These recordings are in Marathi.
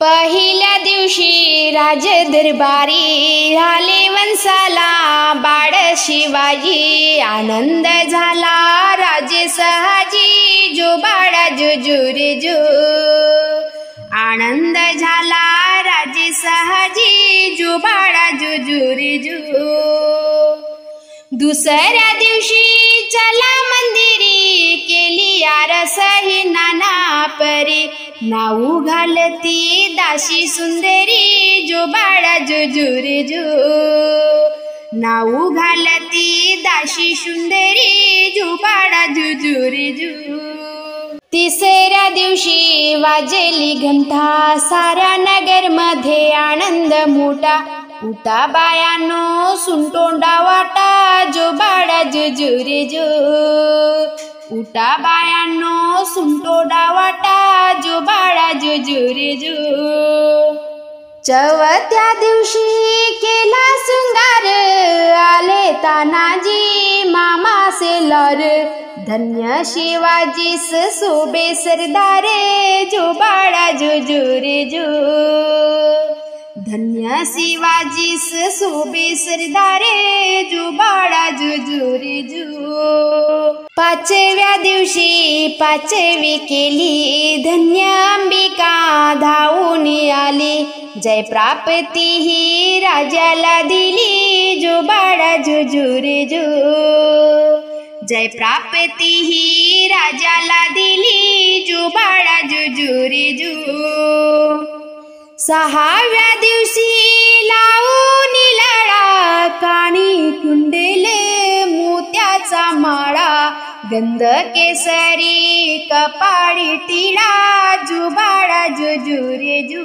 पहिल्या दिवशी राज दरबारी आले वंशाला बाळ शिवाजी, आनंद झाला राजे सहाजी, जो बाळा जो जो रे जो, आनंद झाला राजे सहाजी, जो बाळा जो जो रे जो। दुसऱ्या दिवशी चला मंदिरी, केली आरस ही नाना परी, नाऊ घालती दासी सुंदरी, जो बाळा जो जो रे जो, नाऊ घालती दासी सुंदरी, जो बाळा जो जो रे जो। तिसऱ्या दिवशी वाजली घंटा, साऱ्या नगर मध्ये आनंद मोठा, उठा बायानो सुंटोंडा वाटा, जो बाळा जो जो रे जो, उठा बायानो सुंटोंडा वाटा, जो बाळा जो जो रे जो। चौथ्या दिवशी केला शृंगार, आले तानाजी मामा सेलर, धन्य शिवाजीस सोबे सरदार, जो बाळा जो जो रे जो, धन्य शिवाजीस सोबे सरदार, जो बाळा जो जो रे जो। पाचव्या दिवशी पाचवी केली, धन्य अंबिका धावून आली, जय प्राप्ती ही राजाला दिली, जो बाळा जो जो रे जो, जय प्राप्ती ही राजाला दिली, जो बाळा जो जो रे जो। सहाव्या दिवशी लावून लळा, कानी कुंडले मोत्याचा माळा, गंध केसरी कपाळी टिळा, जो बाळा जो जो रे जो,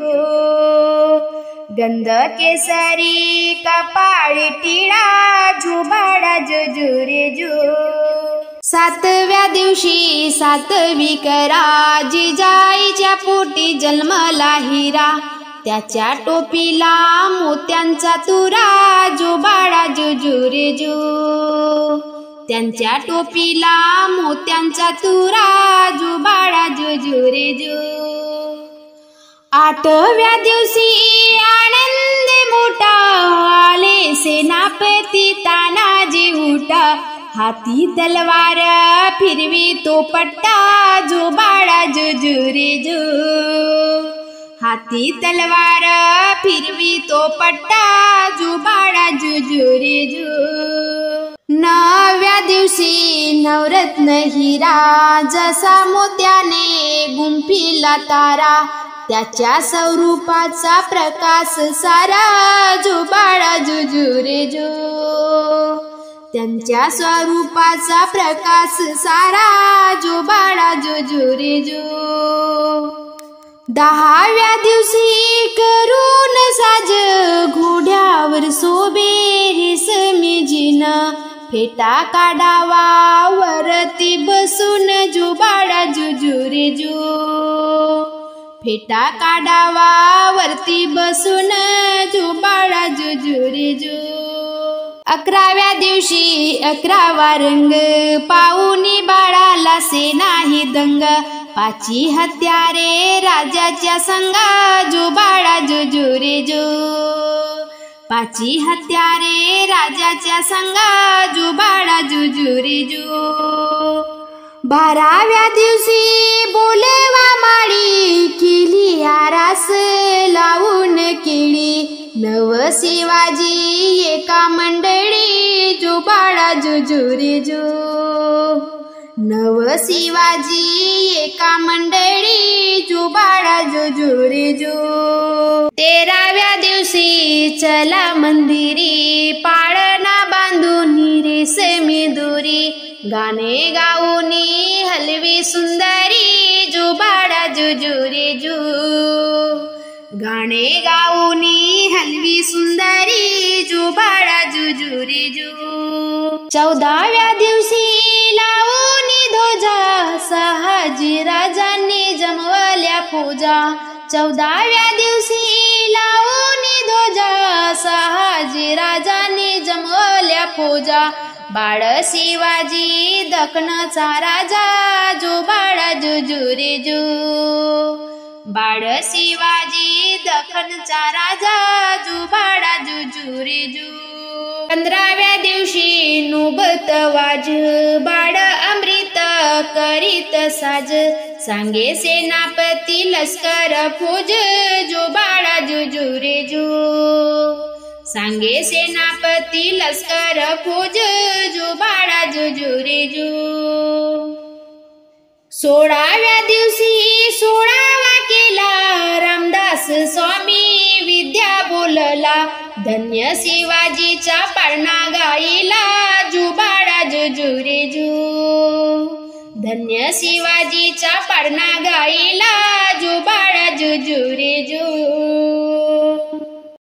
गंध केसरी कपाळी टिळा, जो बाळा जो जो रे जो। सातव्या दिवशी सातवी करा, जिजाईच्या पोटी जन्मला हिरा, त्याच्या टोपीला मोत्यांचा तुरा, जो बाळा जो जो रे जो, त्यांच्या टोपीला मोत्यांचा तुरा, जो बाळा जो जो रे जो। आठव्या दिवशी आनंद मोठा, आले सेनापती तानाजी उठा, हाती तलवार फिरवी तो पट्टा, जो बाळा जो जो रे जो, हाती तलवार फिरवी तो पट्टा, जो बाळा जो जो रे जो। नवव्या दिवशी नवरत्न हिरा, जसा मोत्याने गुंफिला तारा, त्याच्या स्वरूपाचा प्रकाश सारा, जो बाळा जो जो रे जो, त्यांच्या स्वरूपाचा प्रकाश सारा, जो बाळा जो जो रे जो। दहाव्या दिवशी करून साज, घोड्यावर सोबे रेशमी जिन, फेटा काढावा वरती बसून, जो बाळा जो जो रे जो, फेटा काढावा वरती बसून, जो बाळा जो जो रे जो। अकराव्या दिवशी अकरावा रंग, पाऊनी बाळाला सेनाही दंग, पाची हत्यारे राजाच्या संगा, जो बाळा जो जो रे जो, पाची हत्यारे राजाच्या संगा, जो बाळा जो जो रे जो। बाराव्या दिवशी बोलवा माळी, केली आरास लावून केळी, नव शिवाजी एका मंडळी, जो बाळा जो जो रे जो, नव शिवाजी एका मंडळी, जो बाळा जो जो रे जो। तेराव्या दिवशी चला मंदिरी, पाळणा बांधून रेशमी दोरी, गाणे गाऊनी हलवी सुंदरी, जो बाळा जो जो रे जो, गाणे गाऊनी हलवी सुंदरी, जो बाळा जो जो रे जो। चौदाव्या दिवशी लावूनी ध्वजा, सहाजी राजांनी जमवल्या फौजा, चौदाव्या दिवशी लावूनी ध्वजा, सहाजी राजांनी जमवल्या फौजा, बाळ शिवाजी दखनचा राजा, जो बाळा जो जो रे जो, बाळ शिवाजी दखनचा राजा जुबाडा जुजू रे जू 15व्या दिवशी नुबत वाज बाळ अमृत करीत साज सांगे सेनापती लष्कर फौज जुबाडा जुजू रे जू सांगे सेनापती लष्कर फौज जुबाडा जुजू रे जू 16व्या दिवशी 16वा केला रामदास स्वामी विद्या बोलला धन्य शिवाजीचा पाळणा गाईला जुबाडा जुजू रे जू धन्य शिवाजीचा पाळणा गाईला जुबाडा जुजू रे जू